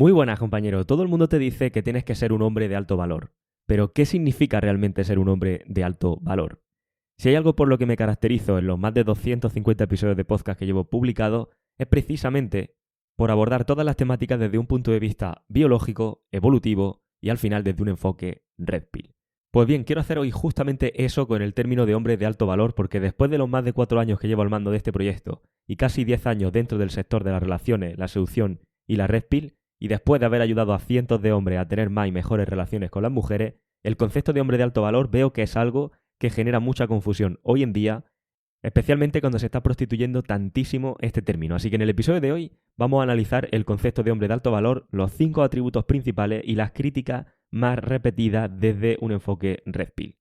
Muy buenas, compañero. Todo el mundo te dice que tienes que ser un hombre de alto valor. Pero, ¿qué significa realmente ser un hombre de alto valor? Si hay algo por lo que me caracterizo en los más de 250 episodios de podcast que llevo publicados, es precisamente por abordar todas las temáticas desde un punto de vista biológico, evolutivo y al final desde un enfoque Red Pill. Pues bien, quiero hacer hoy justamente eso con el término de hombre de alto valor, porque después de los más de 4 años que llevo al mando de este proyecto y casi 10 años dentro del sector de las relaciones, la seducción y la Red Pill, y después de haber ayudado a cientos de hombres a tener más y mejores relaciones con las mujeres, el concepto de hombre de alto valor veo que es algo que genera mucha confusión hoy en día, especialmente cuando se está prostituyendo tantísimo este término. Así que en el episodio de hoy vamos a analizar el concepto de hombre de alto valor, los 5 atributos principales y las críticas más repetidas desde un enfoque Red Pill.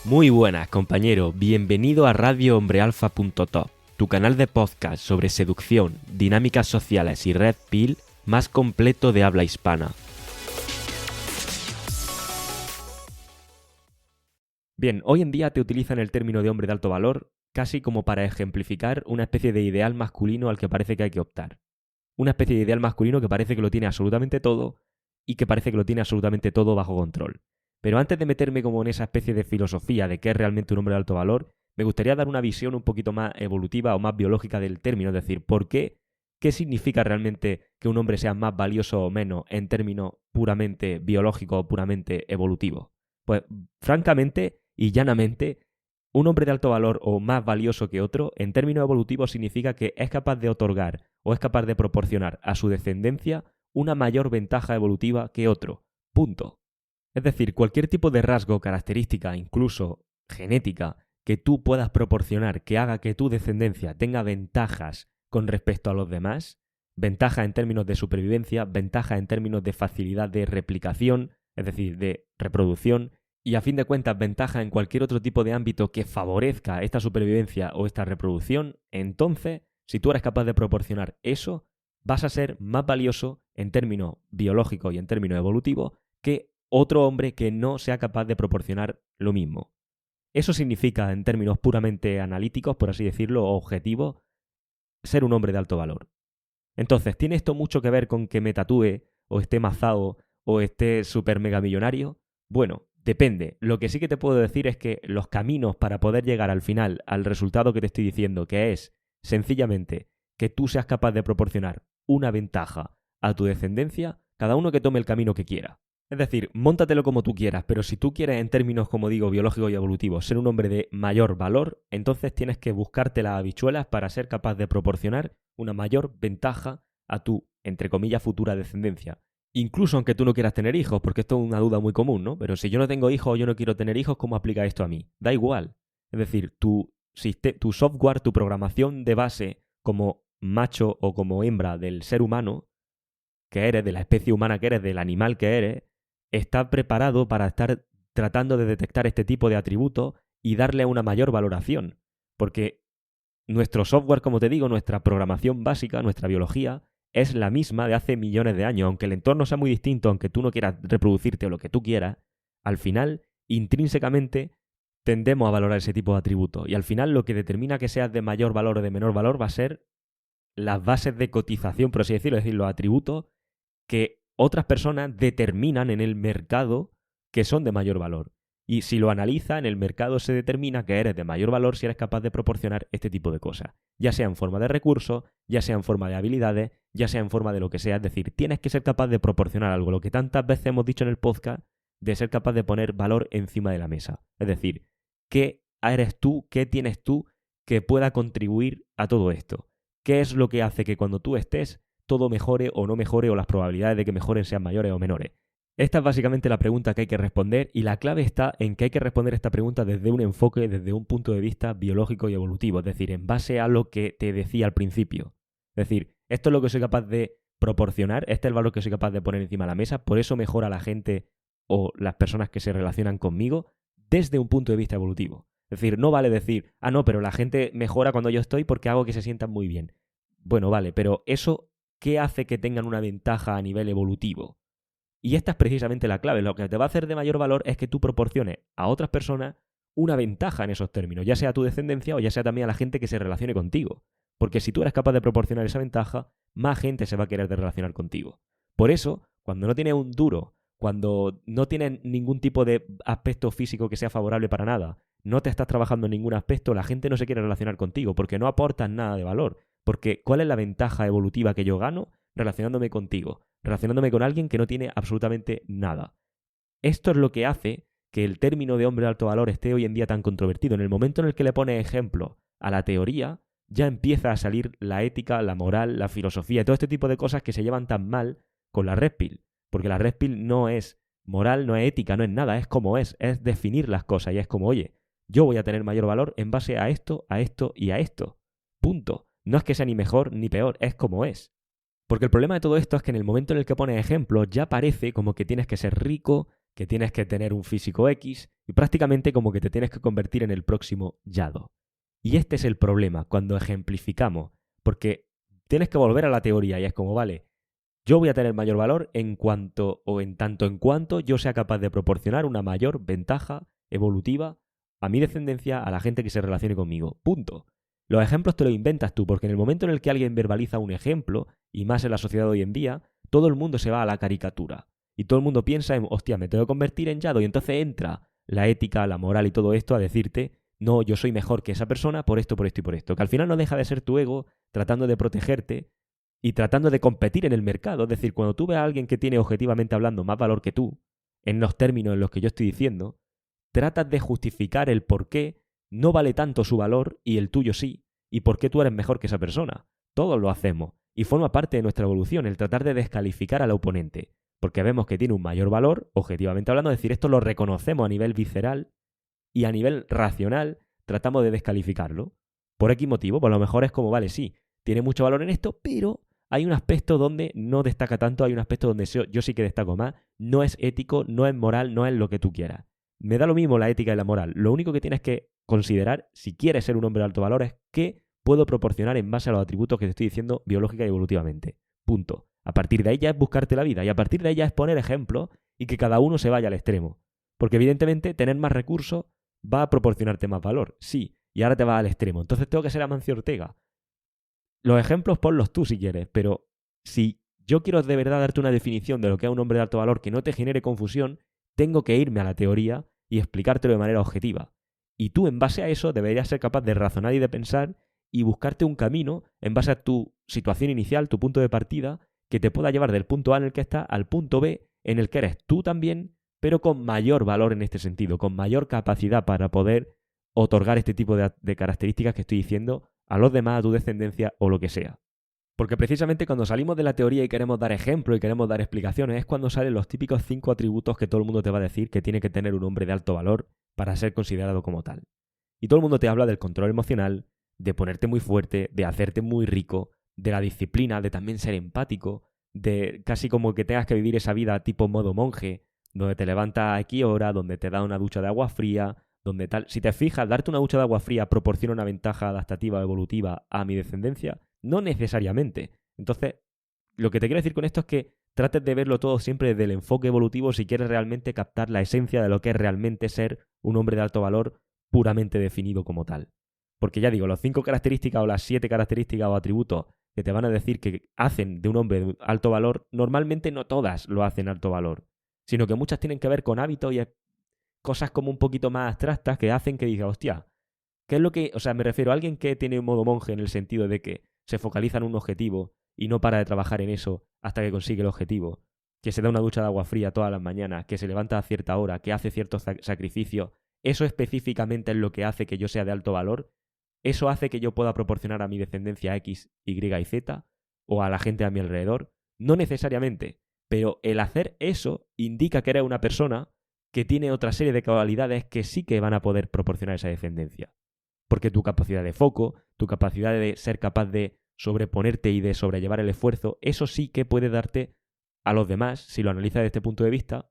Muy buenas, compañero. Bienvenido a radiohombrealfa.top, tu canal de podcast sobre seducción, dinámicas sociales y Red Pill más completo de habla hispana. Bien, hoy en día te utilizan el término de hombre de alto valor casi como para ejemplificar una especie de ideal masculino al que parece que hay que optar. Una especie de ideal masculino que parece que lo tiene absolutamente todo y que parece que lo tiene absolutamente todo bajo control. Pero antes de meterme como en esa especie de filosofía de qué es realmente un hombre de alto valor, me gustaría dar una visión un poquito más evolutiva o más biológica del término, es decir, qué significa realmente que un hombre sea más valioso o menos en términos puramente biológicos o puramente evolutivos. Pues, francamente y llanamente, un hombre de alto valor o más valioso que otro, en términos evolutivos significa que es capaz de otorgar o es capaz de proporcionar a su descendencia una mayor ventaja evolutiva que otro. Punto. Es decir, cualquier tipo de rasgo, característica, incluso genética, que tú puedas proporcionar que haga que tu descendencia tenga ventajas con respecto a los demás, ventaja en términos de supervivencia, ventaja en términos de facilidad de replicación, es decir, de reproducción, y a fin de cuentas ventaja en cualquier otro tipo de ámbito que favorezca esta supervivencia o esta reproducción, entonces, si tú eres capaz de proporcionar eso, vas a ser más valioso en términos biológicos y en términos evolutivos que otro hombre que no sea capaz de proporcionar lo mismo. Eso significa, en términos puramente analíticos, por así decirlo, o objetivos, ser un hombre de alto valor. Entonces, ¿tiene esto mucho que ver con que me tatúe, o esté mazado, o esté súper mega millonario? Bueno, depende. Lo que sí que te puedo decir es que los caminos para poder llegar al final, al resultado que te estoy diciendo, que es, sencillamente, que tú seas capaz de proporcionar una ventaja a tu descendencia, cada uno que tome el camino que quiera. Es decir, móntatelo como tú quieras, pero si tú quieres en términos, como digo, biológicos y evolutivos, ser un hombre de mayor valor, entonces tienes que buscarte las habichuelas para ser capaz de proporcionar una mayor ventaja a tu, entre comillas, futura descendencia. Incluso aunque tú no quieras tener hijos, porque esto es una duda muy común, ¿no? Pero si yo no tengo hijos o yo no quiero tener hijos, ¿cómo aplica esto a mí? Da igual. Es decir, tu software, tu programación de base como macho o como hembra del ser humano que eres, de la especie humana que eres, del animal que eres, está preparado para estar tratando de detectar este tipo de atributos y darle una mayor valoración. Porque nuestro software, como te digo, nuestra programación básica, nuestra biología, es la misma de hace millones de años. Aunque el entorno sea muy distinto, aunque tú no quieras reproducirte o lo que tú quieras, al final, intrínsecamente, tendemos a valorar ese tipo de atributos. Y al final lo que determina que seas de mayor valor o de menor valor va a ser las bases de cotización, por así decirlo, es decir, los atributos que otras personas determinan en el mercado que son de mayor valor. Y si lo analiza, en el mercado se determina que eres de mayor valor si eres capaz de proporcionar este tipo de cosas. Ya sea en forma de recursos, ya sea en forma de habilidades, ya sea en forma de lo que sea. Es decir, tienes que ser capaz de proporcionar algo, lo que tantas veces hemos dicho en el podcast, de ser capaz de poner valor encima de la mesa. Es decir, ¿qué eres tú, qué tienes tú que pueda contribuir a todo esto? ¿Qué es lo que hace que cuando tú estés todo mejore o no mejore o las probabilidades de que mejoren sean mayores o menores? Esta es básicamente la pregunta que hay que responder y la clave está en que hay que responder esta pregunta desde un enfoque, desde un punto de vista biológico y evolutivo, es decir, en base a lo que te decía al principio. Es decir, esto es lo que soy capaz de proporcionar, este es el valor que soy capaz de poner encima de la mesa, por eso mejora la gente o las personas que se relacionan conmigo desde un punto de vista evolutivo. Es decir, no vale decir, no, pero la gente mejora cuando yo estoy porque hago que se sientan muy bien. Bueno, vale, pero eso ¿qué hace que tengan una ventaja a nivel evolutivo? Y esta es precisamente la clave. Lo que te va a hacer de mayor valor es que tú proporciones a otras personas una ventaja en esos términos, ya sea a tu descendencia o ya sea también a la gente que se relacione contigo. Porque si tú eres capaz de proporcionar esa ventaja, más gente se va a querer relacionar contigo. Por eso, cuando no tienes un duro, cuando no tienes ningún tipo de aspecto físico que sea favorable para nada, no te estás trabajando en ningún aspecto, la gente no se quiere relacionar contigo porque no aportas nada de valor. Porque ¿cuál es la ventaja evolutiva que yo gano relacionándome contigo? Relacionándome con alguien que no tiene absolutamente nada. Esto es lo que hace que el término de hombre de alto valor esté hoy en día tan controvertido. En el momento en el que le pones ejemplo a la teoría, ya empieza a salir la ética, la moral, la filosofía y todo este tipo de cosas que se llevan tan mal con la Red Pill. Porque la Red Pill no es moral, no es ética, no es nada, es como es definir las cosas y es como, oye, yo voy a tener mayor valor en base a esto y a esto. Punto. No es que sea ni mejor ni peor, es como es. Porque el problema de todo esto es que en el momento en el que pones ejemplos ya parece como que tienes que ser rico, que tienes que tener un físico X y prácticamente como que te tienes que convertir en el próximo Yado. Y este es el problema cuando ejemplificamos, porque tienes que volver a la teoría y es como, vale, yo voy a tener mayor valor en cuanto o en tanto en cuanto yo sea capaz de proporcionar una mayor ventaja evolutiva a mi descendencia, a la gente que se relacione conmigo. Punto. Los ejemplos te los inventas tú, porque en el momento en el que alguien verbaliza un ejemplo, y más en la sociedad de hoy en día, todo el mundo se va a la caricatura. Y todo el mundo piensa en, hostia, me tengo que convertir en Yado, y entonces entra la ética, la moral y todo esto a decirte, no, yo soy mejor que esa persona por esto, por esto y por esto. Que al final no deja de ser tu ego tratando de protegerte y tratando de competir en el mercado. Es decir, cuando tú ves a alguien que tiene objetivamente hablando más valor que tú, en los términos en los que yo estoy diciendo, tratas de justificar el por qué no vale tanto su valor y el tuyo sí, y por qué tú eres mejor que esa persona. Todos lo hacemos, y forma parte de nuestra evolución el tratar de descalificar al oponente, porque vemos que tiene un mayor valor, objetivamente hablando, es decir, esto lo reconocemos a nivel visceral y a nivel racional tratamos de descalificarlo. Por X motivo, pues a lo mejor es como, vale, sí, tiene mucho valor en esto, pero hay un aspecto donde no destaca tanto, hay un aspecto donde yo sí que destaco más, no es ético, no es moral, no es lo que tú quieras. Me da lo mismo la ética y la moral. Lo único que tienes que considerar, si quieres ser un hombre de alto valor, es qué puedo proporcionar en base a los atributos que te estoy diciendo biológica y evolutivamente. Punto. A partir de ahí ya es buscarte la vida y a partir de ahí ya es poner ejemplos y que cada uno se vaya al extremo. Porque evidentemente tener más recursos va a proporcionarte más valor, sí, y ahora te vas al extremo. Entonces tengo que ser Amancio Ortega. Los ejemplos ponlos tú si quieres, pero si yo quiero de verdad darte una definición de lo que es un hombre de alto valor que no te genere confusión, tengo que irme a la teoría y explicártelo de manera objetiva. Y tú, en base a eso, deberías ser capaz de razonar y de pensar y buscarte un camino en base a tu situación inicial, tu punto de partida, que te pueda llevar del punto A en el que estás al punto B en el que eres tú también, pero con mayor valor en este sentido, con mayor capacidad para poder otorgar este tipo de características que estoy diciendo a los demás, a tu descendencia o lo que sea. Porque precisamente cuando salimos de la teoría y queremos dar ejemplos y queremos dar explicaciones es cuando salen los típicos 5 atributos que todo el mundo te va a decir que tiene que tener un hombre de alto valor para ser considerado como tal. Y todo el mundo te habla del control emocional, de ponerte muy fuerte, de hacerte muy rico, de la disciplina, de también ser empático, de casi como que tengas que vivir esa vida tipo modo monje, donde te levantas a X hora, donde te da una ducha de agua fría, donde tal. Si te fijas, darte una ducha de agua fría proporciona una ventaja adaptativa o evolutiva a mi descendencia. No necesariamente. Entonces, lo que te quiero decir con esto es que trates de verlo todo siempre desde el enfoque evolutivo si quieres realmente captar la esencia de lo que es realmente ser un hombre de alto valor puramente definido como tal. Porque ya digo, las 5 características o las 7 características o atributos que te van a decir que hacen de un hombre de alto valor, normalmente no todas lo hacen alto valor, sino que muchas tienen que ver con hábitos y cosas como un poquito más abstractas que hacen que diga, hostia, ¿qué es lo que...? O sea, me refiero a alguien que tiene un modo monje en el sentido de que se focaliza en un objetivo y no para de trabajar en eso hasta que consigue el objetivo, que se da una ducha de agua fría todas las mañanas, que se levanta a cierta hora, que hace ciertos sacrificios, eso específicamente es lo que hace que yo sea de alto valor, eso hace que yo pueda proporcionar a mi descendencia X, Y y Z, o a la gente a mi alrededor, no necesariamente, pero el hacer eso indica que eres una persona que tiene otra serie de cualidades que sí que van a poder proporcionar esa descendencia. Porque tu capacidad de foco, tu capacidad de ser capaz de sobreponerte y de sobrellevar el esfuerzo, eso sí que puede darte a los demás, si lo analizas desde este punto de vista,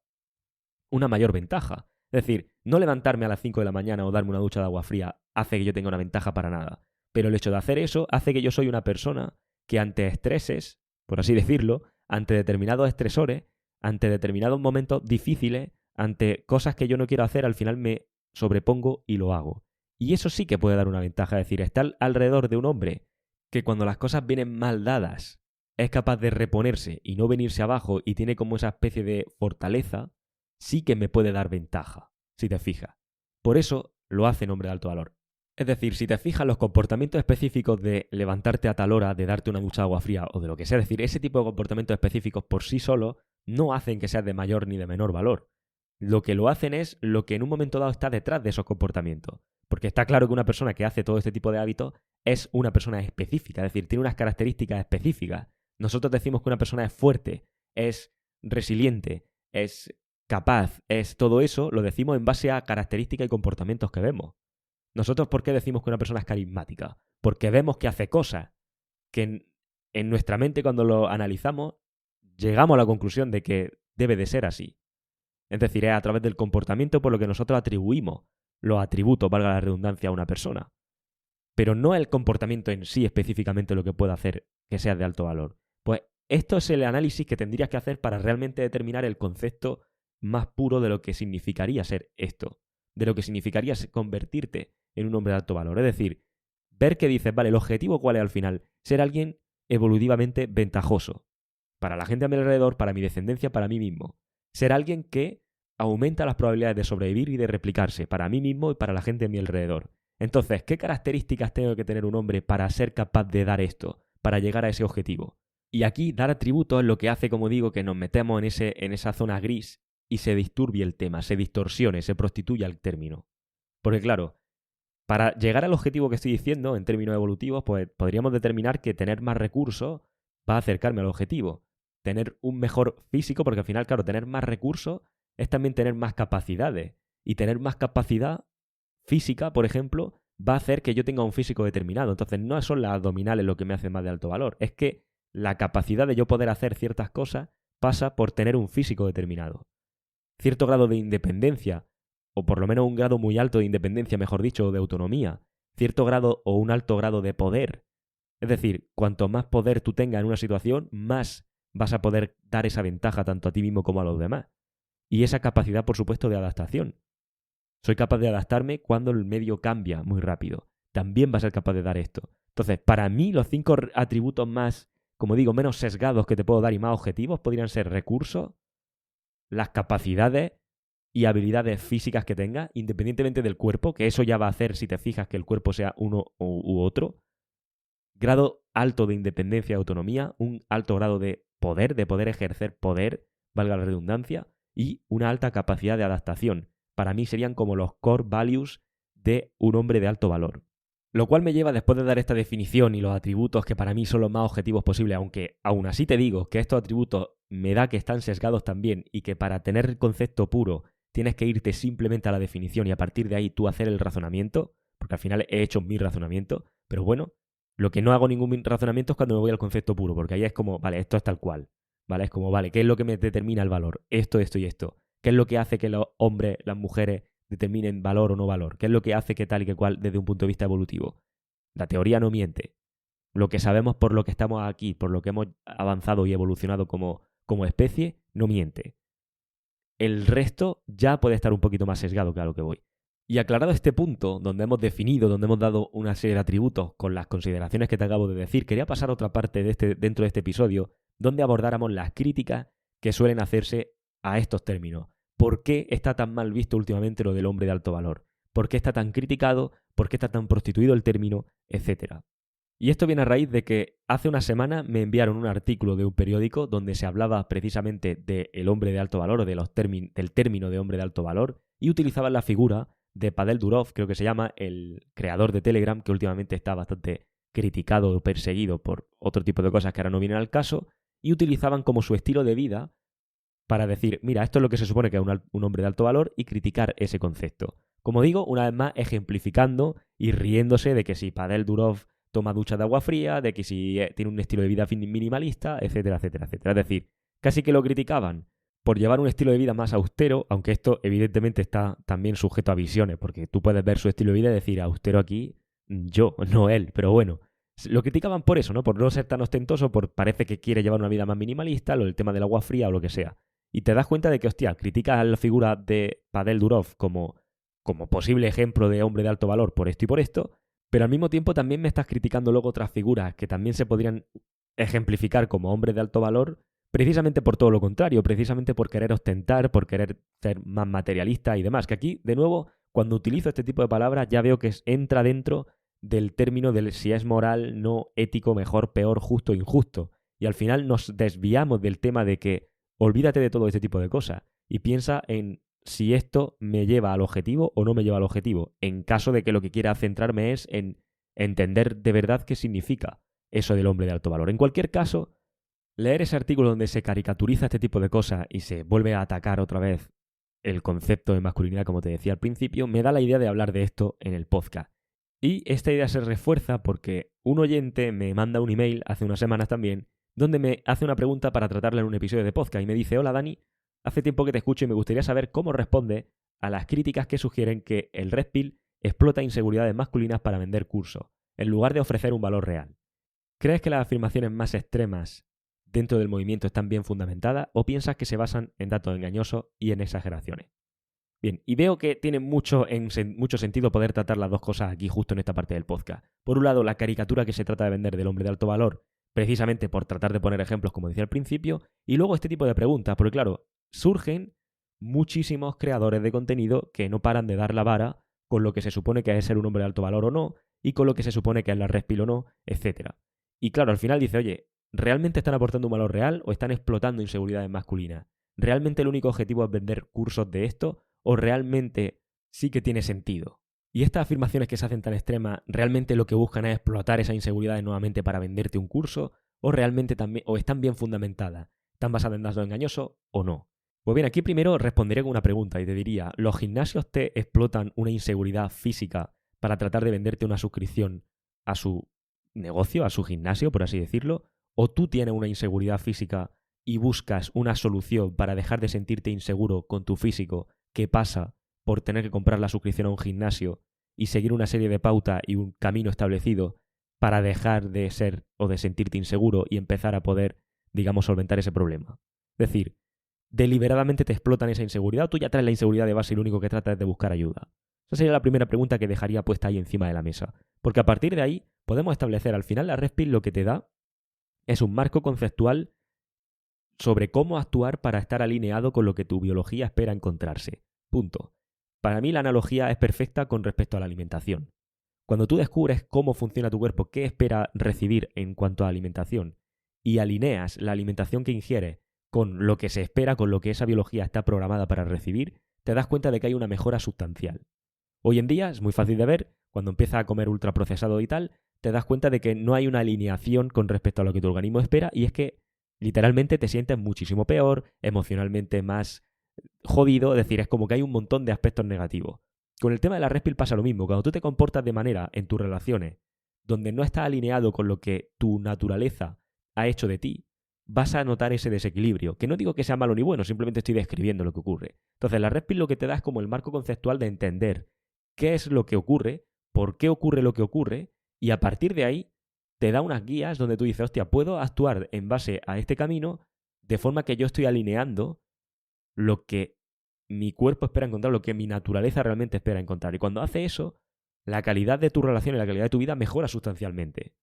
una mayor ventaja. Es decir, no levantarme a las 5 de la mañana o darme una ducha de agua fría hace que yo tenga una ventaja para nada. Pero el hecho de hacer eso hace que yo soy una persona que ante estreses por así decirlo, ante determinados estresores, ante determinados momentos difíciles, ante cosas que yo no quiero hacer, al final me sobrepongo y lo hago. Y eso sí que puede dar una ventaja, es decir, estar alrededor de un hombre que cuando las cosas vienen mal dadas es capaz de reponerse y no venirse abajo y tiene como esa especie de fortaleza, sí que me puede dar ventaja, si te fijas. Por eso lo hace hombre de alto valor. Es decir, si te fijas, los comportamientos específicos de levantarte a tal hora, de darte una ducha de agua fría o de lo que sea, es decir, ese tipo de comportamientos específicos por sí solos no hacen que seas de mayor ni de menor valor. Lo que lo hacen es lo que en un momento dado está detrás de esos comportamientos. Porque está claro que una persona que hace todo este tipo de hábitos es una persona específica, es decir, tiene unas características específicas. Nosotros decimos que una persona es fuerte, es resiliente, es capaz, es todo eso, lo decimos en base a características y comportamientos que vemos. Nosotros, ¿por qué decimos que una persona es carismática? Porque vemos que hace cosas que en nuestra mente, cuando lo analizamos, llegamos a la conclusión de que debe de ser así. Es decir, es a través del comportamiento por lo que nosotros atribuimos los atributos, valga la redundancia, a una persona. Pero no el comportamiento en sí específicamente lo que puede hacer que sea de alto valor. Pues esto es el análisis que tendrías que hacer para realmente determinar el concepto más puro de lo que significaría ser esto, de lo que significaría convertirte en un hombre de alto valor. Es decir, ver que dices, vale, el objetivo cuál es al final, ser alguien evolutivamente ventajoso para la gente a mi alrededor, para mi descendencia, para mí mismo. Ser alguien que aumenta las probabilidades de sobrevivir y de replicarse para mí mismo y para la gente a mi alrededor. Entonces, ¿qué características tengo que tener un hombre para ser capaz de dar esto, para llegar a ese objetivo? Y aquí dar atributos es lo que hace, como digo, que nos metemos en esa zona gris y se disturbie el tema, se distorsione, se prostituya el término. Porque claro, para llegar al objetivo que estoy diciendo, en términos evolutivos, pues podríamos determinar que tener más recursos va a acercarme al objetivo. Tener un mejor físico, porque al final, claro, tener más recursos es también tener más capacidades. Y tener más capacidad física, por ejemplo, va a hacer que yo tenga un físico determinado. Entonces no son las abdominales lo que me hace más de alto valor. Es que la capacidad de yo poder hacer ciertas cosas pasa por tener un físico determinado. Cierto grado de independencia, o por lo menos un grado muy alto de independencia, mejor dicho, o de autonomía. Cierto grado o un alto grado de poder. Es decir, cuanto más poder tú tengas en una situación, más vas a poder dar esa ventaja tanto a ti mismo como a los demás. Y esa capacidad, por supuesto, de adaptación. Soy capaz de adaptarme cuando el medio cambia muy rápido. También va a ser capaz de dar esto. Entonces, para mí, los 5 atributos más, como digo, menos sesgados que te puedo dar y más objetivos podrían ser recursos, las capacidades y habilidades físicas que tengas, independientemente del cuerpo, que eso ya va a hacer, si te fijas, que el cuerpo sea uno u otro. Grado alto de independencia y autonomía, un alto grado de poder ejercer poder, valga la redundancia, y una alta capacidad de adaptación. Para mí serían como los core values de un hombre de alto valor. Lo cual me lleva, después de dar esta definición y los atributos que para mí son los más objetivos posibles, aunque aún así te digo que estos atributos me da que están sesgados también y que para tener el concepto puro tienes que irte simplemente a la definición y a partir de ahí tú hacer el razonamiento, porque al final he hecho mi razonamiento, pero bueno, lo que no hago ningún razonamiento es cuando me voy al concepto puro, porque ahí es como, vale, esto es tal cual, ¿vale? Es como, vale, ¿qué es lo que me determina el valor? Esto y esto. ¿Qué es lo que hace que los hombres, las mujeres determinen valor o no valor? ¿Qué es lo que hace que tal y que cual desde un punto de vista evolutivo? La teoría no miente. Lo que sabemos por lo que estamos aquí, por lo que hemos avanzado y evolucionado como especie, no miente. El resto ya puede estar un poquito más sesgado, que a lo que voy. Y aclarado este punto, donde hemos definido, donde hemos dado una serie de atributos con las consideraciones que te acabo de decir, quería pasar a otra parte dentro de este episodio, donde abordáramos las críticas que suelen hacerse a estos términos. ¿Por qué está tan mal visto últimamente lo del hombre de alto valor? ¿Por qué está tan criticado? ¿Por qué está tan prostituido el término? Etcétera. Y esto viene a raíz de que hace una semana me enviaron un artículo de un periódico donde se hablaba precisamente del hombre de alto valor o del término de hombre de alto valor y utilizaban la figura de Pavel Durov, creo que se llama, el creador de Telegram, que últimamente está bastante criticado o perseguido por otro tipo de cosas que ahora no vienen al caso, y utilizaban como su estilo de vida para decir, mira, esto es lo que se supone que es un hombre de alto valor y criticar ese concepto. Como digo, una vez más ejemplificando y riéndose de que si Pavel Durov toma duchas de agua fría, de que si tiene un estilo de vida minimalista, etcétera, etcétera, etcétera. Es decir, casi que lo criticaban por llevar un estilo de vida más austero, aunque esto evidentemente está también sujeto a visiones, porque tú puedes ver su estilo de vida y decir, austero aquí, yo, no él, pero bueno, Lo criticaban por eso, ¿no? Por no ser tan ostentoso, por parece que quiere llevar una vida más minimalista, lo del tema del agua fría o lo que sea. Y te das cuenta de que, hostia, criticas a la figura de Pavel Durov como posible ejemplo de hombre de alto valor por esto y por esto, pero al mismo tiempo también me estás criticando luego otras figuras que también se podrían ejemplificar como hombres de alto valor, precisamente por todo lo contrario, precisamente por querer ostentar, por querer ser más materialista y demás. Que aquí, de nuevo, cuando utilizo este tipo de palabras ya veo que entra dentro del término del si es moral, no, ético, mejor, peor, justo, injusto. Y al final nos desviamos del tema de que olvídate de todo este tipo de cosas y piensa en si esto me lleva al objetivo o no me lleva al objetivo, en caso de que lo que quiera centrarme es en entender de verdad qué significa eso del hombre de alto valor. En cualquier caso, leer ese artículo donde se caricaturiza este tipo de cosas y se vuelve a atacar otra vez el concepto de masculinidad, como te decía al principio, me da la idea de hablar de esto en el podcast. Y esta idea se refuerza porque un oyente me manda un email hace unas semanas también, donde me hace una pregunta para tratarla en un episodio de podcast y me dice: hola Dani, hace tiempo que te escucho y me gustaría saber cómo responde a las críticas que sugieren que el Red Pill explota inseguridades masculinas para vender cursos, en lugar de ofrecer un valor real. ¿Crees que las afirmaciones más extremas dentro del movimiento están bien fundamentadas o piensas que se basan en datos engañosos y en exageraciones? Bien, y veo que tiene mucho sentido poder tratar las dos cosas aquí justo en esta parte del podcast. Por un lado, la caricatura que se trata de vender del hombre de alto valor, precisamente por tratar de poner ejemplos, como decía al principio, y luego este tipo de preguntas, porque claro, surgen muchísimos creadores de contenido que no paran de dar la vara con lo que se supone que es ser un hombre de alto valor o no, y con lo que se supone que es la Red Pill o no, etc. Y claro, al final dice, oye, ¿realmente están aportando un valor real o están explotando inseguridades masculinas? ¿Realmente el único objetivo es vender cursos de esto o realmente sí que tiene sentido? Y estas afirmaciones que se hacen tan extremas, ¿realmente lo que buscan es explotar esa inseguridad nuevamente para venderte un curso? ¿O realmente también, o están bien fundamentadas? ¿Están basadas en datos engañosos o no? Pues bien, aquí primero responderé con una pregunta y te diría, ¿los gimnasios te explotan una inseguridad física para tratar de venderte una suscripción a su negocio, a su gimnasio, por así decirlo? ¿O tú tienes una inseguridad física y buscas una solución para dejar de sentirte inseguro con tu físico que pasa por tener que comprar la suscripción a un gimnasio y seguir una serie de pautas y un camino establecido para dejar de ser o de sentirte inseguro y empezar a poder, digamos, solventar ese problema? Es decir, deliberadamente te explotan esa inseguridad o tú ya traes la inseguridad de base y lo único que tratas es de buscar ayuda. Esa sería la primera pregunta que dejaría puesta ahí encima de la mesa. Porque a partir de ahí podemos establecer, al final la Red Pill lo que te da es un marco conceptual sobre cómo actuar para estar alineado con lo que tu biología espera encontrarse. Punto. Para mí la analogía es perfecta con respecto a la alimentación. Cuando tú descubres cómo funciona tu cuerpo, qué espera recibir en cuanto a alimentación, y alineas la alimentación que ingieres con lo que se espera, con lo que esa biología está programada para recibir, te das cuenta de que hay una mejora sustancial. Hoy en día es muy fácil de ver, cuando empiezas a comer ultraprocesado y tal, te das cuenta de que no hay una alineación con respecto a lo que tu organismo espera y es que literalmente te sientes muchísimo peor, emocionalmente más jodido, es decir, es como que hay un montón de aspectos negativos. Con el tema de la Red Pill pasa lo mismo, cuando tú te comportas de manera en tus relaciones donde no estás alineado con lo que tu naturaleza ha hecho de ti, vas a notar ese desequilibrio, que no digo que sea malo ni bueno, simplemente estoy describiendo lo que ocurre. Entonces la Red Pill lo que te da es como el marco conceptual de entender qué es lo que ocurre, por qué ocurre lo que ocurre, y a partir de ahí te da unas guías donde tú dices, hostia, puedo actuar en base a este camino de forma que yo estoy alineando lo que mi cuerpo espera encontrar, lo que mi naturaleza realmente espera encontrar. Y cuando hace eso, la calidad de tu relación y la calidad de tu vida mejora sustancialmente.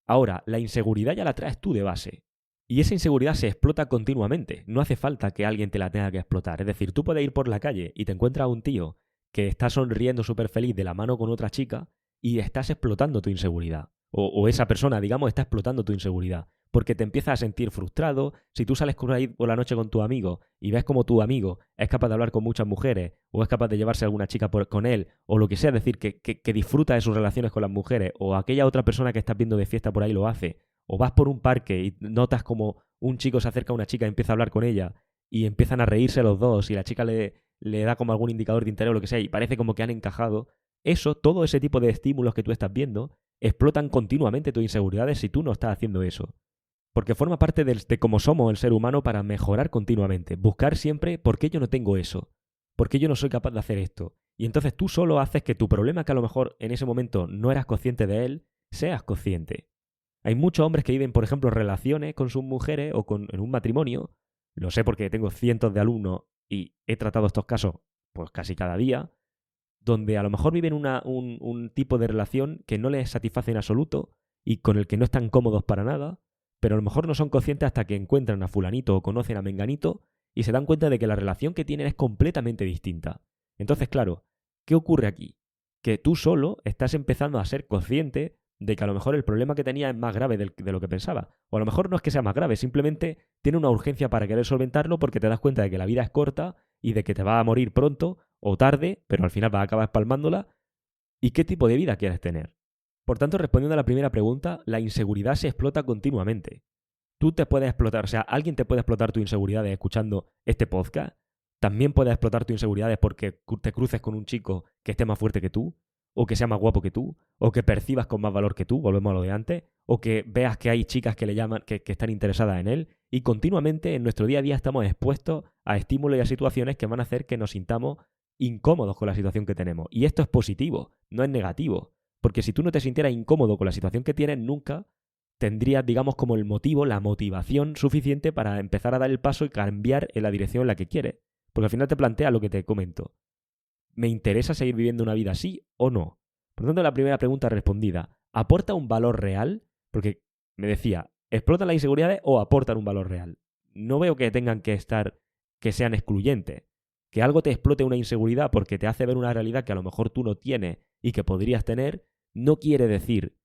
Ahora, la inseguridad ya la traes tú de base. Y esa inseguridad se explota continuamente. No hace falta que alguien te la tenga que explotar. Es decir, tú puedes ir por la calle y te encuentras a un tío que está sonriendo súper feliz de la mano con otra chica y estás explotando tu inseguridad. O esa persona, digamos, está explotando tu inseguridad. Porque te empiezas a sentir frustrado. Si tú sales por ahí por la noche con tu amigo y ves como tu amigo es capaz de hablar con muchas mujeres o es capaz de llevarse a alguna chica con él o lo que sea, es decir, que disfruta de sus relaciones con las mujeres o aquella otra persona que estás viendo de fiesta por ahí lo hace, o vas por un parque y notas como un chico se acerca a una chica y empieza a hablar con ella y empiezan a reírse los dos y la chica le da como algún indicador de interés o lo que sea y parece como que han encajado, todo ese tipo de estímulos que tú estás viendo explotan continuamente tus inseguridades si tú no estás haciendo eso. Porque forma parte de cómo somos el ser humano para mejorar continuamente. Buscar siempre por qué yo no tengo eso. ¿Por qué yo no soy capaz de hacer esto? Y entonces tú solo haces que tu problema, que a lo mejor en ese momento no eras consciente de él, seas consciente. Hay muchos hombres que viven, por ejemplo, relaciones con sus mujeres o en un matrimonio. Lo sé porque tengo cientos de alumnos y he tratado estos casos pues casi cada día, donde a lo mejor viven un tipo de relación que no les satisface en absoluto y con el que no están cómodos para nada, pero a lo mejor no son conscientes hasta que encuentran a fulanito o conocen a menganito y se dan cuenta de que la relación que tienen es completamente distinta. Entonces, claro, ¿qué ocurre aquí? Que tú solo estás empezando a ser consciente de que a lo mejor el problema que tenía es más grave de lo que pensaba. O a lo mejor no es que sea más grave, simplemente tiene una urgencia para querer solventarlo porque te das cuenta de que la vida es corta y de que te vas a morir pronto o tarde, pero al final vas a acabar espalmándola. ¿Y qué tipo de vida quieres tener? Por tanto, respondiendo a la primera pregunta, la inseguridad se explota continuamente. Tú te puedes explotar, o sea, alguien te puede explotar tus inseguridades escuchando este podcast. También puedes explotar tus inseguridades porque te cruces con un chico que esté más fuerte que tú, o que sea más guapo que tú, o que percibas con más valor que tú, volvemos a lo de antes, o que veas que hay chicas que le llaman, que están interesadas en él, y continuamente en nuestro día a día estamos expuestos a estímulos y a situaciones que van a hacer que nos sintamos incómodos con la situación que tenemos. Y esto es positivo, no es negativo. Porque si tú no te sintieras incómodo con la situación que tienes, nunca tendrías, digamos, como el motivo, la motivación suficiente para empezar a dar el paso y cambiar en la dirección en la que quieres. Porque al final te plantea lo que te comento. ¿Me interesa seguir viviendo una vida así o no? Por lo tanto, la primera pregunta respondida, ¿aporta un valor real? Porque me decía, ¿explotan las inseguridades o aportan un valor real? No veo que tengan que estar, que sean excluyentes. Que algo te explote una inseguridad porque te hace ver una realidad que a lo mejor tú no tienes y que podrías tener, no quiere decir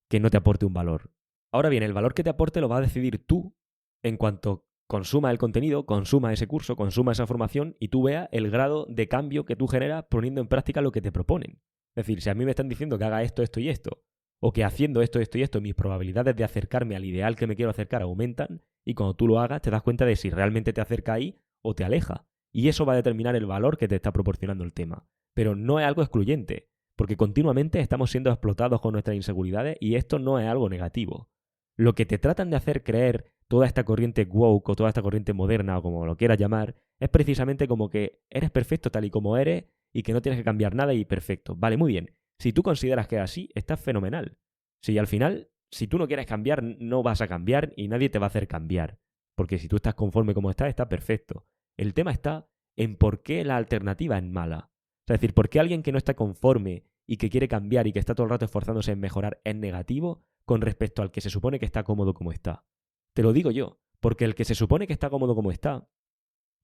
que no te aporte un valor. Ahora bien, el valor que te aporte lo vas a decidir tú en cuanto consuma el contenido, consuma ese curso, consuma esa formación y tú veas el grado de cambio que tú generas poniendo en práctica lo que te proponen. Es decir, si a mí me están diciendo que haga esto, esto y esto, o que haciendo esto, esto y esto, mis probabilidades de acercarme al ideal que me quiero acercar aumentan, y cuando tú lo hagas te das cuenta de si realmente te acerca ahí o te aleja. Y eso va a determinar el valor que te está proporcionando el tema. Pero no es algo excluyente, porque continuamente estamos siendo explotados con nuestras inseguridades y esto no es algo negativo. Lo que te tratan de hacer creer toda esta corriente woke o toda esta corriente moderna o como lo quieras llamar, es precisamente como que eres perfecto tal y como eres y que no tienes que cambiar nada y perfecto. Vale, muy bien. Si tú consideras que es así, estás fenomenal. Si al final, si tú no quieres cambiar, no vas a cambiar y nadie te va a hacer cambiar. Porque si tú estás conforme como estás, está perfecto. El tema está en por qué la alternativa es mala. O sea, es decir, por qué alguien que no está conforme y que quiere cambiar y que está todo el rato esforzándose en mejorar es negativo con respecto al que se supone que está cómodo como está. Te lo digo yo, porque el que se supone que está cómodo como está,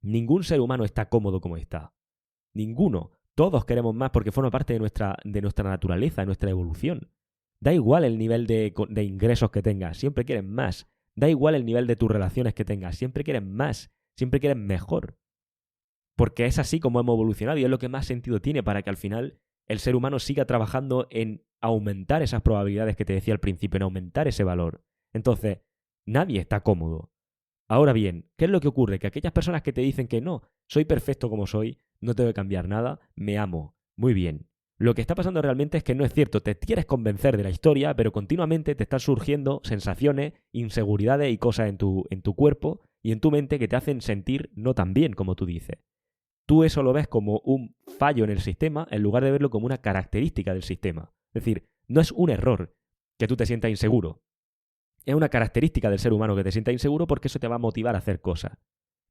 ningún ser humano está cómodo como está. Ninguno. Todos queremos más porque forma parte de nuestra naturaleza, de nuestra evolución. Da igual el nivel de ingresos que tengas, siempre quieres más. Da igual el nivel de tus relaciones que tengas, siempre quieres más, siempre quieres mejor. Porque es así como hemos evolucionado y es lo que más sentido tiene para que al final el ser humano siga trabajando en aumentar esas probabilidades que te decía al principio, en aumentar ese valor. Entonces, nadie está cómodo. Ahora bien, ¿qué es lo que ocurre? Que aquellas personas que te dicen que no, soy perfecto como soy, no tengo que cambiar nada, me amo, muy bien. Lo que está pasando realmente es que no es cierto, te quieres convencer de la historia, pero continuamente te están surgiendo sensaciones, inseguridades y cosas en tu cuerpo y en tu mente que te hacen sentir no tan bien como tú dices. Tú eso lo ves como un fallo en el sistema en lugar de verlo como una característica del sistema. Es decir, no es un error que tú te sientas inseguro. Es una característica del ser humano que te sientas inseguro porque eso te va a motivar a hacer cosas.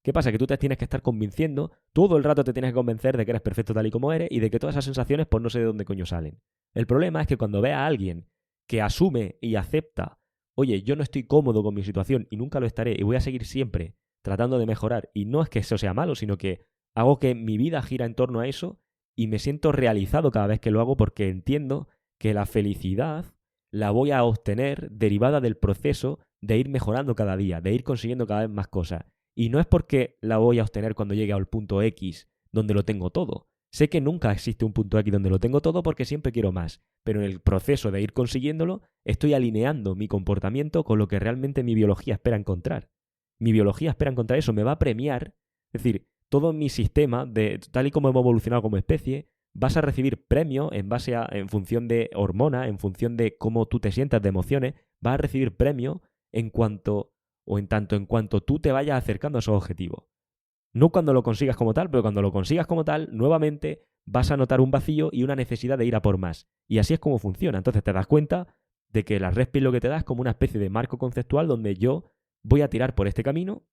¿Qué pasa? Que tú te tienes que estar convenciendo, todo el rato te tienes que convencer de que eres perfecto tal y como eres y de que todas esas sensaciones pues no sé de dónde coño salen. El problema es que cuando ves a alguien que asume y acepta, oye, yo no estoy cómodo con mi situación y nunca lo estaré y voy a seguir siempre tratando de mejorar, y no es que eso sea malo, sino que hago que mi vida gira en torno a eso y me siento realizado cada vez que lo hago porque entiendo que la felicidad la voy a obtener derivada del proceso de ir mejorando cada día, de ir consiguiendo cada vez más cosas. Y no es porque la voy a obtener cuando llegue al punto X donde lo tengo todo. Sé que nunca existe un punto X donde lo tengo todo porque siempre quiero más. Pero en el proceso de ir consiguiéndolo, estoy alineando mi comportamiento con lo que realmente mi biología espera encontrar. Mi biología espera encontrar eso, me va a premiar. Es decir, todo mi sistema, tal y como hemos evolucionado como especie, vas a recibir premios en función de hormonas, en función de cómo tú te sientas, de emociones, vas a recibir premios en tanto en cuanto tú te vayas acercando a esos objetivos. No cuando lo consigas como tal, pero cuando lo consigas como tal, nuevamente vas a notar un vacío y una necesidad de ir a por más. Y así es como funciona. Entonces te das cuenta de que la red pill lo que te da es como una especie de marco conceptual donde yo voy a tirar por este camino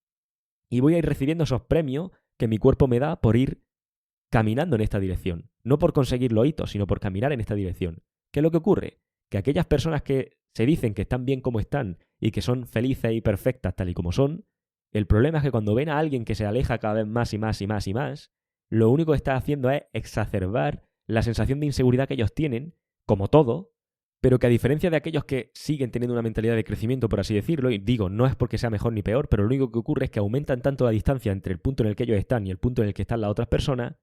y voy a ir recibiendo esos premios que mi cuerpo me da por ir caminando en esta dirección. No por conseguir los hitos, sino por caminar en esta dirección. ¿Qué es lo que ocurre? Que aquellas personas que se dicen que están bien como están y que son felices y perfectas tal y como son, el problema es que cuando ven a alguien que se aleja cada vez más y más y más y más, lo único que está haciendo es exacerbar la sensación de inseguridad que ellos tienen, como todo, pero que a diferencia de aquellos que siguen teniendo una mentalidad de crecimiento, por así decirlo, y digo, no es porque sea mejor ni peor, pero lo único que ocurre es que aumentan tanto la distancia entre el punto en el que ellos están y el punto en el que están las otras personas,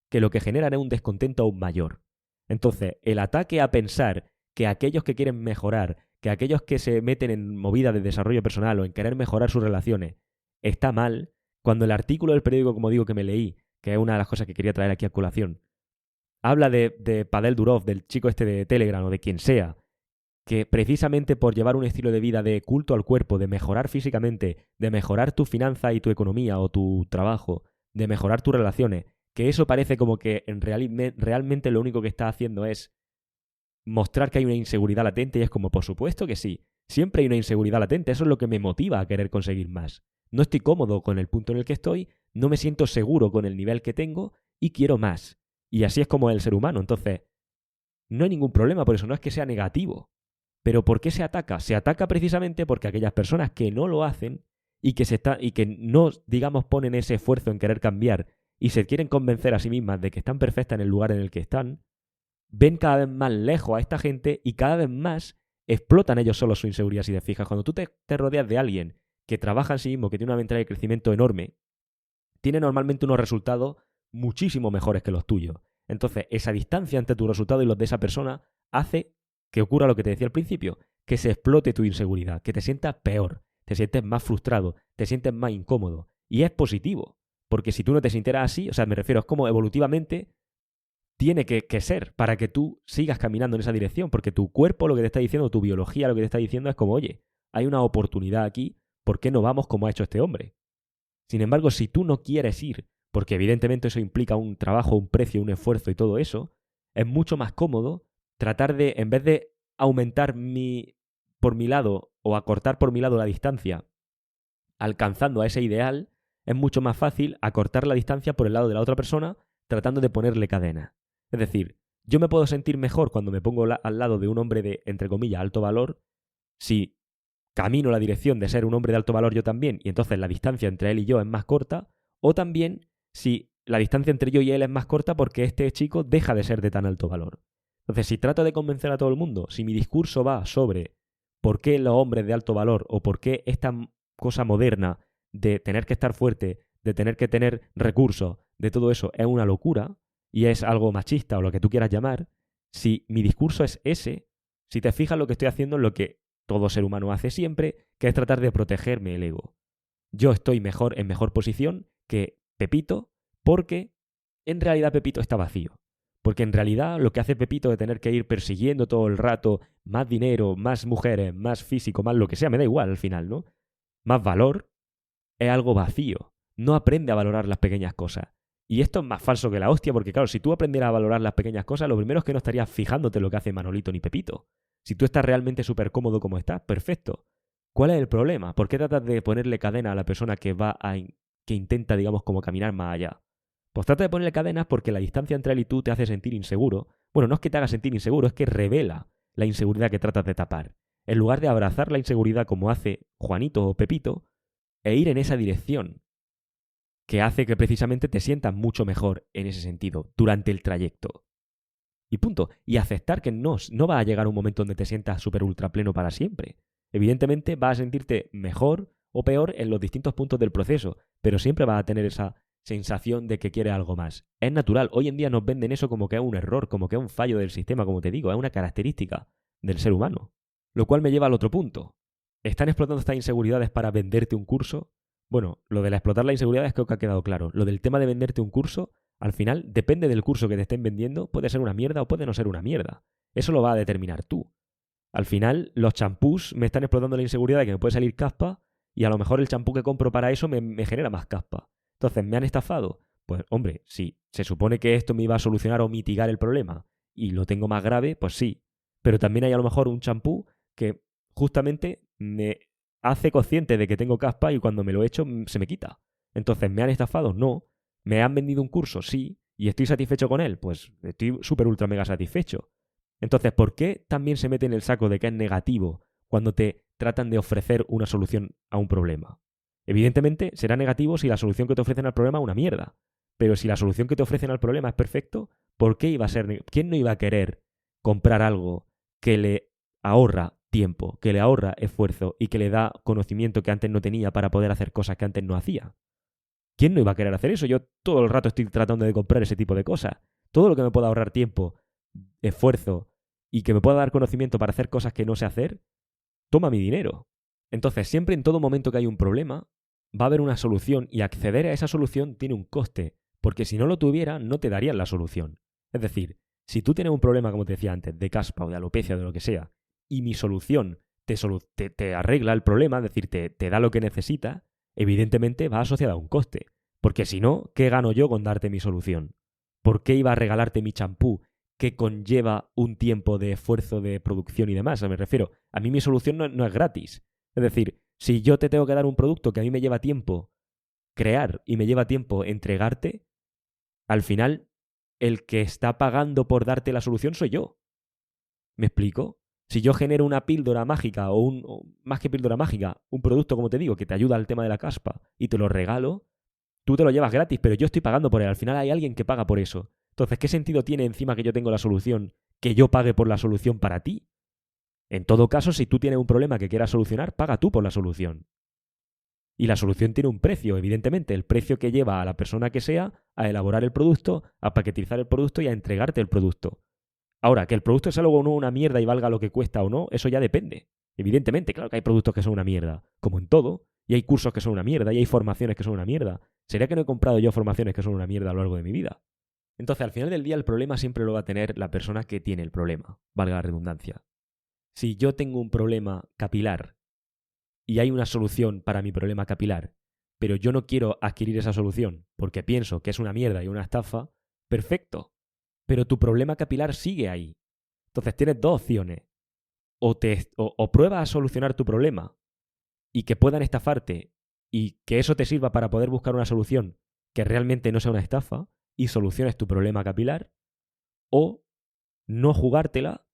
que lo que generan es un descontento aún mayor. Entonces, el ataque a pensar que aquellos que quieren mejorar, que aquellos que se meten en movidas de desarrollo personal o en querer mejorar sus relaciones, está mal, cuando el artículo del periódico, como digo, que me leí, que es una de las cosas que quería traer aquí a colación, habla de Pavel Durov, del chico este de Telegram o de quien sea, que precisamente por llevar un estilo de vida de culto al cuerpo, de mejorar físicamente, de mejorar tu finanza y tu economía o tu trabajo, de mejorar tus relaciones, que eso parece como que realmente lo único que está haciendo es mostrar que hay una inseguridad latente y es como, por supuesto que sí, siempre hay una inseguridad latente, eso es lo que me motiva a querer conseguir más. No estoy cómodo con el punto en el que estoy, no me siento seguro con el nivel que tengo y quiero más. Y así es como es el ser humano, entonces no hay ningún problema, por eso no es que sea negativo. Pero ¿por qué se ataca? Se ataca precisamente porque aquellas personas que no lo hacen y que no, digamos, ponen ese esfuerzo en querer cambiar y se quieren convencer a sí mismas de que están perfectas en el lugar en el que están, ven cada vez más lejos a esta gente y cada vez más explotan ellos solos su inseguridad. Si te fijas, cuando tú te rodeas de alguien que trabaja en sí mismo, que tiene una mentalidad de crecimiento enorme, tiene normalmente unos resultados muchísimo mejores que los tuyos. Entonces, esa distancia entre tu resultado y los de esa persona hace que ocurra lo que te decía al principio, que se explote tu inseguridad, que te sientas peor, te sientes más frustrado, te sientes más incómodo. Y es positivo, porque si tú no te sintieras así, o sea, me refiero, es como evolutivamente tiene que ser para que tú sigas caminando en esa dirección, porque tu cuerpo lo que te está diciendo, tu biología lo que te está diciendo es como, oye, hay una oportunidad aquí, ¿por qué no vamos como ha hecho este hombre? Sin embargo, si tú no quieres ir, porque evidentemente eso implica un trabajo, un precio, un esfuerzo y todo eso, es mucho más cómodo tratar de, en vez de aumentar por mi lado o acortar por mi lado la distancia, alcanzando a ese ideal, es mucho más fácil acortar la distancia por el lado de la otra persona tratando de ponerle cadena. Es decir, yo me puedo sentir mejor cuando me pongo al lado de un hombre de, entre comillas, alto valor, si camino la dirección de ser un hombre de alto valor yo también, y entonces la distancia entre él y yo es más corta, o también si la distancia entre yo y él es más corta porque este chico deja de ser de tan alto valor. Entonces, si trato de convencer a todo el mundo, si mi discurso va sobre por qué los hombres de alto valor o por qué esta cosa moderna de tener que estar fuerte, de tener que tener recursos, de todo eso es una locura y es algo machista o lo que tú quieras llamar, si mi discurso es ese, si te fijas lo que estoy haciendo es lo que todo ser humano hace siempre, que es tratar de protegerme el ego. Yo estoy en mejor posición que Pepito porque en realidad Pepito está vacío. Porque en realidad lo que hace Pepito de tener que ir persiguiendo todo el rato más dinero, más mujeres, más físico, más lo que sea, me da igual al final, ¿no? Más valor, es algo vacío. No aprende a valorar las pequeñas cosas. Y esto es más falso que la hostia, porque claro, si tú aprendieras a valorar las pequeñas cosas, lo primero es que no estarías fijándote en lo que hace Manolito ni Pepito. Si tú estás realmente súper cómodo como estás, perfecto. ¿Cuál es el problema? ¿Por qué tratas de ponerle cadena a la persona que intenta, digamos, como caminar más allá? Pues trata de ponerle cadenas porque la distancia entre él y tú te hace sentir inseguro. Bueno, no es que te haga sentir inseguro, es que revela la inseguridad que tratas de tapar. En lugar de abrazar la inseguridad como hace Juanito o Pepito, e ir en esa dirección, que hace que precisamente te sientas mucho mejor en ese sentido, durante el trayecto. Y punto. Y aceptar que no va a llegar un momento donde te sientas súper ultra pleno para siempre. Evidentemente vas a sentirte mejor o peor en los distintos puntos del proceso, pero siempre vas a tener esa sensación de que quieres algo más. Es natural. Hoy en día nos venden eso como que es un error, como que es un fallo del sistema, como te digo, es una característica del ser humano. Lo cual me lleva al otro punto. ¿Están explotando estas inseguridades para venderte un curso? Bueno, lo de explotar la inseguridad es creo que ha quedado claro. Lo del tema de venderte un curso, al final, depende del curso que te estén vendiendo, puede ser una mierda o puede no ser una mierda. Eso lo va a determinar tú. Al final, los champús me están explotando la inseguridad de que me puede salir caspa y a lo mejor el champú que compro para eso me genera más caspa. Entonces, ¿me han estafado? Pues, hombre, sí. Se supone que esto me iba a solucionar o mitigar el problema y lo tengo más grave, pues sí. Pero también hay a lo mejor un champú que justamente me hace consciente de que tengo caspa y cuando me lo echo se me quita. Entonces, ¿me han estafado? No. ¿Me han vendido un curso? Sí. ¿Y estoy satisfecho con él? Pues estoy súper ultra mega satisfecho. Entonces, ¿por qué también se mete en el saco de que es negativo cuando te tratan de ofrecer una solución a un problema? Evidentemente, será negativo si la solución que te ofrecen al problema es una mierda. Pero si la solución que te ofrecen al problema es perfecto, ¿por qué iba a ser? ¿Quién no iba a querer comprar algo que le ahorra tiempo, que le ahorra esfuerzo y que le da conocimiento que antes no tenía para poder hacer cosas que antes no hacía? ¿Quién no iba a querer hacer eso? Yo todo el rato estoy tratando de comprar ese tipo de cosas. Todo lo que me pueda ahorrar tiempo, esfuerzo y que me pueda dar conocimiento para hacer cosas que no sé hacer, toma mi dinero. Entonces, siempre en todo momento que hay un problema, va a haber una solución y acceder a esa solución tiene un coste, porque si no lo tuviera, no te darían la solución. Es decir, si tú tienes un problema, como te decía antes, de caspa o de alopecia o de lo que sea, y mi solución te arregla el problema, es decir, te da lo que necesitas, evidentemente va asociada a un coste. Porque si no, ¿qué gano yo con darte mi solución? ¿Por qué iba a regalarte mi champú que conlleva un tiempo de esfuerzo de producción y demás? Me refiero, a mí mi solución no es gratis. Es decir, si yo te tengo que dar un producto que a mí me lleva tiempo crear y me lleva tiempo entregarte, al final el que está pagando por darte la solución soy yo. ¿Me explico? Si yo genero una píldora mágica o más que píldora mágica, un producto, como te digo, que te ayuda al tema de la caspa y te lo regalo, tú te lo llevas gratis, pero yo estoy pagando por él. Al final hay alguien que paga por eso. Entonces, ¿qué sentido tiene encima que yo tengo la solución, que yo pague por la solución para ti? En todo caso, si tú tienes un problema que quieras solucionar, paga tú por la solución. Y la solución tiene un precio, evidentemente, el precio que lleva a la persona que sea a elaborar el producto, a paquetizar el producto y a entregarte el producto. Ahora, que el producto sea luego no una mierda y valga lo que cuesta o no, eso ya depende. Evidentemente, claro que hay productos que son una mierda, como en todo, y hay cursos que son una mierda, y hay formaciones que son una mierda. ¿Sería que no he comprado yo formaciones que son una mierda a lo largo de mi vida? Entonces, al final del día, el problema siempre lo va a tener la persona que tiene el problema, valga la redundancia. Si yo tengo un problema capilar y hay una solución para mi problema capilar, pero yo no quiero adquirir esa solución porque pienso que es una mierda y una estafa, perfecto. Pero tu problema capilar sigue ahí. Entonces tienes dos opciones. O pruebas a solucionar tu problema y que puedan estafarte y que eso te sirva para poder buscar una solución que realmente no sea una estafa y soluciones tu problema capilar, o no jugártela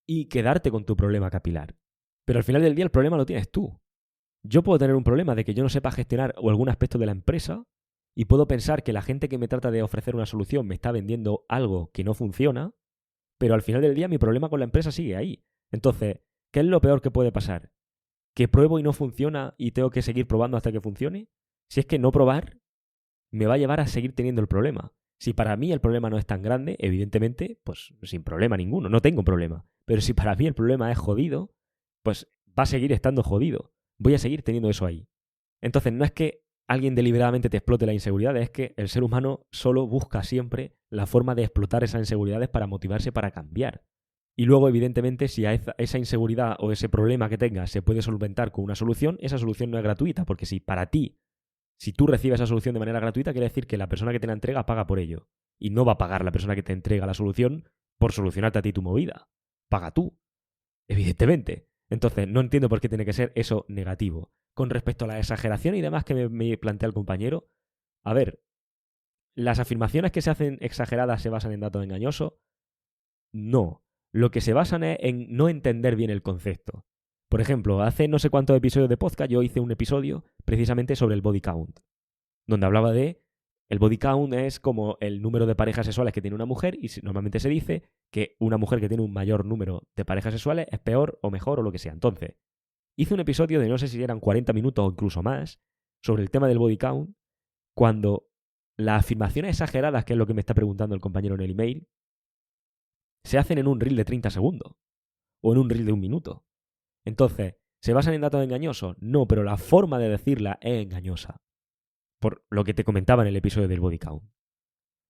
y quedarte con tu problema capilar. Pero al final del día el problema lo tienes tú. Yo puedo tener un problema de que yo no sepa gestionar algún aspecto de la empresa y puedo pensar que la gente que me trata de ofrecer una solución me está vendiendo algo que no funciona, pero al final del día mi problema con la empresa sigue ahí. Entonces, ¿qué es lo peor que puede pasar? ¿Que pruebo y no funciona y tengo que seguir probando hasta que funcione? Si es que no probar me va a llevar a seguir teniendo el problema. Si para mí el problema no es tan grande, evidentemente, pues sin problema ninguno, no tengo problema. Pero si para mí el problema es jodido, pues va a seguir estando jodido. Voy a seguir teniendo eso ahí. Entonces, no es que alguien deliberadamente te explote la inseguridad, es que el ser humano solo busca siempre la forma de explotar esas inseguridades para motivarse para cambiar. Y luego, evidentemente, si a esa inseguridad o ese problema que tengas se puede solventar con una solución, esa solución no es gratuita, porque si para ti, si tú recibes esa solución de manera gratuita, quiere decir que la persona que te la entrega paga por ello. Y no va a pagar la persona que te entrega la solución por solucionarte a ti tu movida. Paga tú, evidentemente. Entonces, no entiendo por qué tiene que ser eso negativo. Con respecto a la exageración y demás que me plantea el compañero, a ver, ¿las afirmaciones que se hacen exageradas se basan en datos engañosos? No. Lo que se basan es en no entender bien el concepto. Por ejemplo, hace no sé cuántos episodios de podcast yo hice un episodio precisamente sobre el body count, donde hablaba de el body count es como el número de parejas sexuales que tiene una mujer y normalmente se dice que una mujer que tiene un mayor número de parejas sexuales es peor o mejor o lo que sea. Entonces, hice un episodio de no sé si eran 40 minutos o incluso más sobre el tema del body count cuando las afirmaciones exageradas, que es lo que me está preguntando el compañero en el email, se hacen en un reel de 30 segundos o en un reel de 1 minuto. Entonces, ¿se basan en datos engañosos? No, pero la forma de decirla es engañosa. Por lo que te comentaba en el episodio del body count.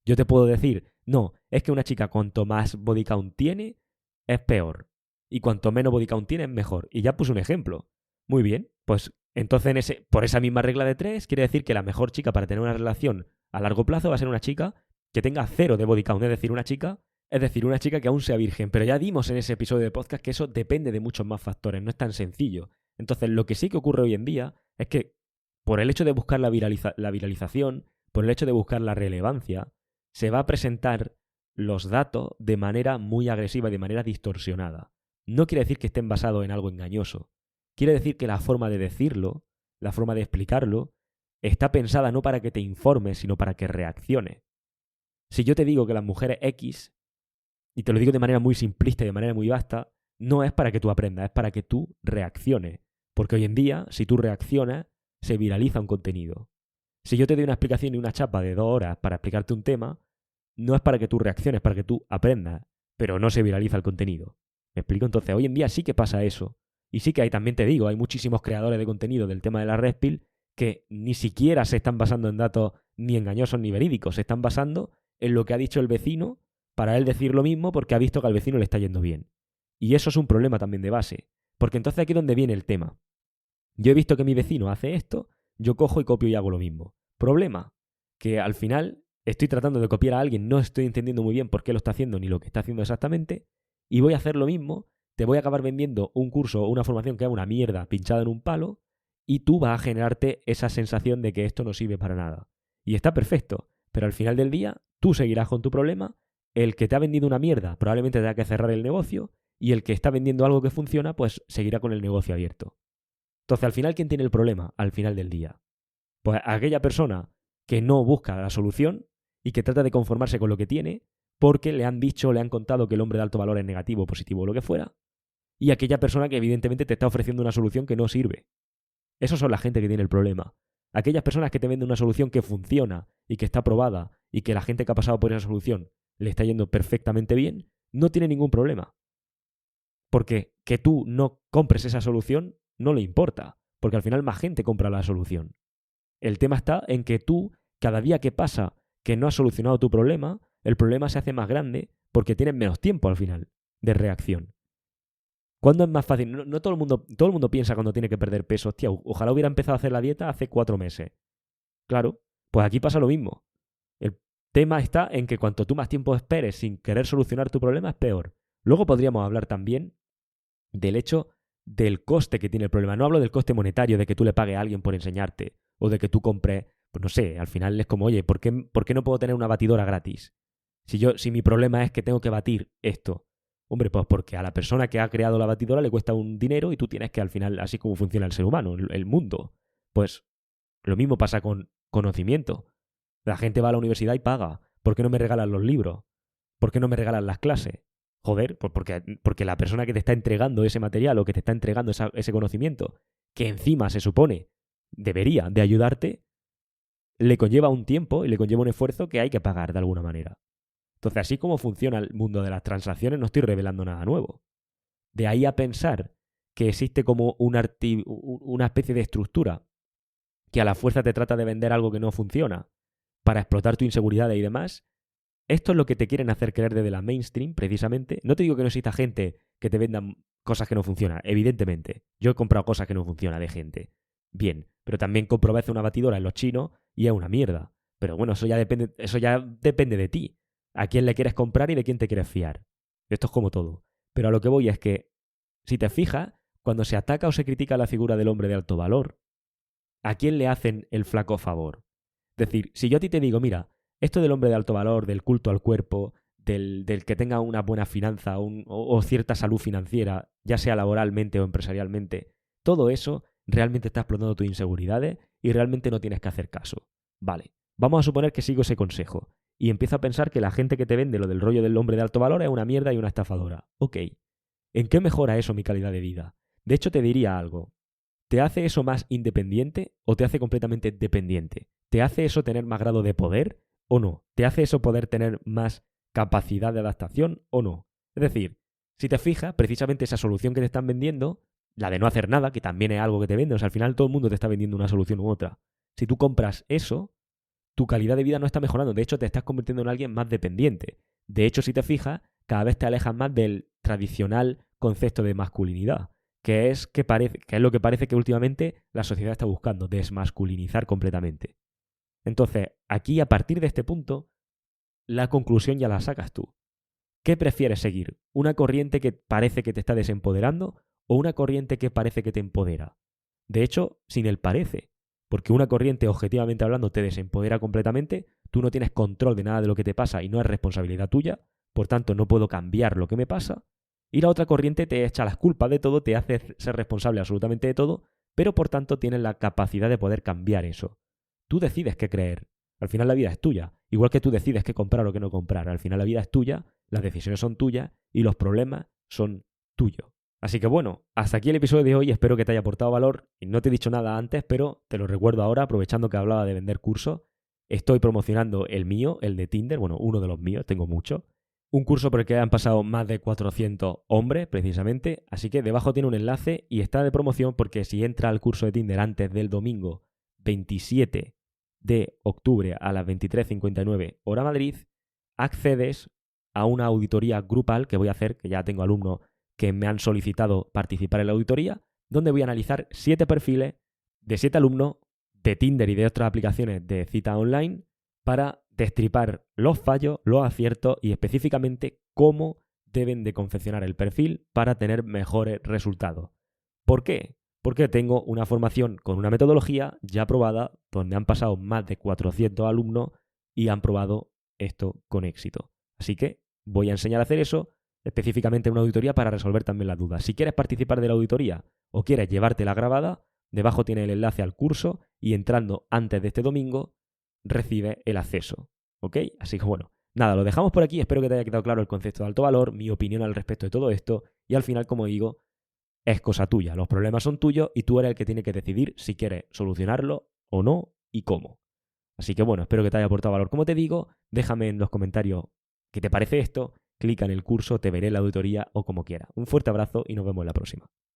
Yo te puedo decir, no, es que una chica cuanto más body count tiene, es peor. Y cuanto menos body count tiene, es mejor. Y ya puse un ejemplo. Muy bien, pues entonces por esa misma regla de 3, quiere decir que la mejor chica para tener una relación a largo plazo va a ser una chica que tenga 0 de body count. Es decir, una chica Es decir, una chica que aún sea virgen. Pero ya dimos en ese episodio de podcast que eso depende de muchos más factores, no es tan sencillo. Entonces, lo que sí que ocurre hoy en día es que por el hecho de buscar la viralización, por el hecho de buscar la relevancia, se va a presentar los datos de manera muy agresiva y de manera distorsionada. No quiere decir que estén basados en algo engañoso. Quiere decir que la forma de decirlo, la forma de explicarlo, está pensada no para que te informes, sino para que reacciones. Si yo te digo que las mujeres X, y te lo digo de manera muy simplista y de manera muy vasta, no es para que tú aprendas, es para que tú reacciones. Porque hoy en día, si tú reaccionas, se viraliza un contenido. Si yo te doy una explicación y una chapa de 2 horas para explicarte un tema, no es para que tú reacciones, es para que tú aprendas, pero no se viraliza el contenido. ¿Me explico? Entonces, hoy en día sí que pasa eso. Y sí que hay, también te digo, hay muchísimos creadores de contenido del tema de la Red Pill que ni siquiera se están basando en datos ni engañosos ni verídicos, se están basando en lo que ha dicho el vecino para él decir lo mismo porque ha visto que al vecino le está yendo bien. Y eso es un problema también de base, porque entonces aquí es donde viene el tema. Yo he visto que mi vecino hace esto, yo cojo y copio y hago lo mismo. Problema, que al final estoy tratando de copiar a alguien, no estoy entendiendo muy bien por qué lo está haciendo ni lo que está haciendo exactamente, y voy a hacer lo mismo, te voy a acabar vendiendo un curso o una formación que es una mierda pinchada en un palo, y tú vas a generarte esa sensación de que esto no sirve para nada. Y está perfecto, pero al final del día tú seguirás con tu problema, el que te ha vendido una mierda probablemente tenga que cerrar el negocio, y el que está vendiendo algo que funciona, pues seguirá con el negocio abierto. Entonces, al final, ¿quién tiene el problema al final del día? Pues aquella persona que no busca la solución y que trata de conformarse con lo que tiene porque le han dicho, le han contado que el hombre de alto valor es negativo, positivo o lo que fuera, y aquella persona que evidentemente te está ofreciendo una solución que no sirve. Esos son la gente que tiene el problema. Aquellas personas que te venden una solución que funciona y que está probada y que la gente que ha pasado por esa solución le está yendo perfectamente bien, no tiene ningún problema. Porque que tú no compres esa solución no le importa, porque al final más gente compra la solución. El tema está en que tú, cada día que pasa que no has solucionado tu problema, el problema se hace más grande porque tienes menos tiempo al final de reacción. ¿Cuándo es más fácil? No todo el mundo piensa cuando tiene que perder peso. Hostia, ojalá hubiera empezado a hacer la dieta hace 4 meses. Claro, pues aquí pasa lo mismo. El tema está en que cuanto tú más tiempo esperes sin querer solucionar tu problema es peor. Luego podríamos hablar también del hecho del coste que tiene el problema. No hablo del coste monetario de que tú le pagues a alguien por enseñarte o de que tú compres, pues no sé, al final es como, oye, ¿por qué no puedo tener una batidora gratis? Si mi problema es que tengo que batir esto. Hombre, pues porque a la persona que ha creado la batidora le cuesta un dinero y tú tienes que al final, así como funciona el ser humano, el mundo. Pues lo mismo pasa con conocimiento. La gente va a la universidad y paga. ¿Por qué no me regalan los libros? ¿Por qué no me regalan las clases? Joder, pues porque la persona que te está entregando ese material o que te está entregando ese conocimiento, que encima se supone debería de ayudarte, le conlleva un tiempo y le conlleva un esfuerzo que hay que pagar de alguna manera. Entonces, así como funciona el mundo de las transacciones, no estoy revelando nada nuevo. De ahí a pensar que existe como una especie de estructura que a la fuerza te trata de vender algo que no funciona para explotar tu inseguridad y demás, esto es lo que te quieren hacer creer desde la mainstream, precisamente. No te digo que no exista gente que te venda cosas que no funcionan, evidentemente. Yo he comprado cosas que no funcionan de gente. Bien, pero también compro a veces una batidora en los chinos y es una mierda. Pero bueno, eso ya depende de ti. A quién le quieres comprar y de quién te quieres fiar. Esto es como todo. Pero a lo que voy es que, si te fijas, cuando se ataca o se critica la figura del hombre de alto valor, ¿a quién le hacen el flaco favor? Es decir, si yo a ti te digo, mira, esto del hombre de alto valor, del culto al cuerpo, del que tenga una buena finanza o cierta salud financiera, ya sea laboralmente o empresarialmente, todo eso realmente está explotando tus inseguridades y realmente no tienes que hacer caso. Vale, vamos a suponer que sigo ese consejo y empiezo a pensar que la gente que te vende lo del rollo del hombre de alto valor es una mierda y una estafadora. Ok, ¿en qué mejora eso mi calidad de vida? De hecho, te diría algo. ¿Te hace eso más independiente o te hace completamente dependiente? ¿Te hace eso tener más grado de poder o no? ¿Te hace eso poder tener más capacidad de adaptación o no? Es decir, si te fijas, precisamente esa solución que te están vendiendo, la de no hacer nada, que también es algo que te venden, o sea, al final todo el mundo te está vendiendo una solución u otra. Si tú compras eso, tu calidad de vida no está mejorando. De hecho, te estás convirtiendo en alguien más dependiente. De hecho, si te fijas, cada vez te alejas más del tradicional concepto de masculinidad, que es lo que parece que últimamente la sociedad está buscando, desmasculinizar completamente. Entonces, aquí, a partir de este punto, la conclusión ya la sacas tú. ¿Qué prefieres seguir? ¿Una corriente que parece que te está desempoderando o una corriente que parece que te empodera? De hecho, sin el parece, porque una corriente, objetivamente hablando, te desempodera completamente, tú no tienes control de nada de lo que te pasa y no es responsabilidad tuya, por tanto no puedo cambiar lo que me pasa, y la otra corriente te echa las culpas de todo, te hace ser responsable absolutamente de todo, pero por tanto tienes la capacidad de poder cambiar eso. Tú decides qué creer. Al final la vida es tuya. Igual que tú decides qué comprar o qué no comprar. Al final la vida es tuya, las decisiones son tuyas y los problemas son tuyos. Así que bueno, hasta aquí el episodio de hoy. Espero que te haya aportado valor. Y no te he dicho nada antes, pero te lo recuerdo ahora, aprovechando que hablaba de vender cursos. Estoy promocionando el mío, el de Tinder. Bueno, uno de los míos, tengo muchos. Un curso por el que han pasado más de 400 hombres, precisamente. Así que debajo tiene un enlace y está de promoción porque si entra al curso de Tinder antes del domingo 27 de octubre a las 23:59 hora Madrid, accedes a una auditoría grupal que voy a hacer, que ya tengo alumnos que me han solicitado participar en la auditoría, donde voy a analizar 7 perfiles de 7 alumnos de Tinder y de otras aplicaciones de cita online para destripar los fallos, los aciertos y específicamente cómo deben de confeccionar el perfil para tener mejores resultados. ¿Por qué? Porque tengo una formación con una metodología ya probada donde han pasado más de 400 alumnos y han probado esto con éxito. Así que voy a enseñar a hacer eso, específicamente una auditoría para resolver también las dudas. Si quieres participar de la auditoría o quieres llevártela grabada, debajo tiene el enlace al curso y entrando antes de este domingo recibe el acceso. ¿Ok? Así que bueno, nada, lo dejamos por aquí. Espero que te haya quedado claro el concepto de alto valor, mi opinión al respecto de todo esto y al final, como digo, es cosa tuya. Los problemas son tuyos y tú eres el que tiene que decidir si quieres solucionarlo o no y cómo. Así que bueno, espero que te haya aportado valor. Como te digo, déjame en los comentarios qué te parece esto, clica en el curso, te veré en la auditoría o como quieras. Un fuerte abrazo y nos vemos en la próxima.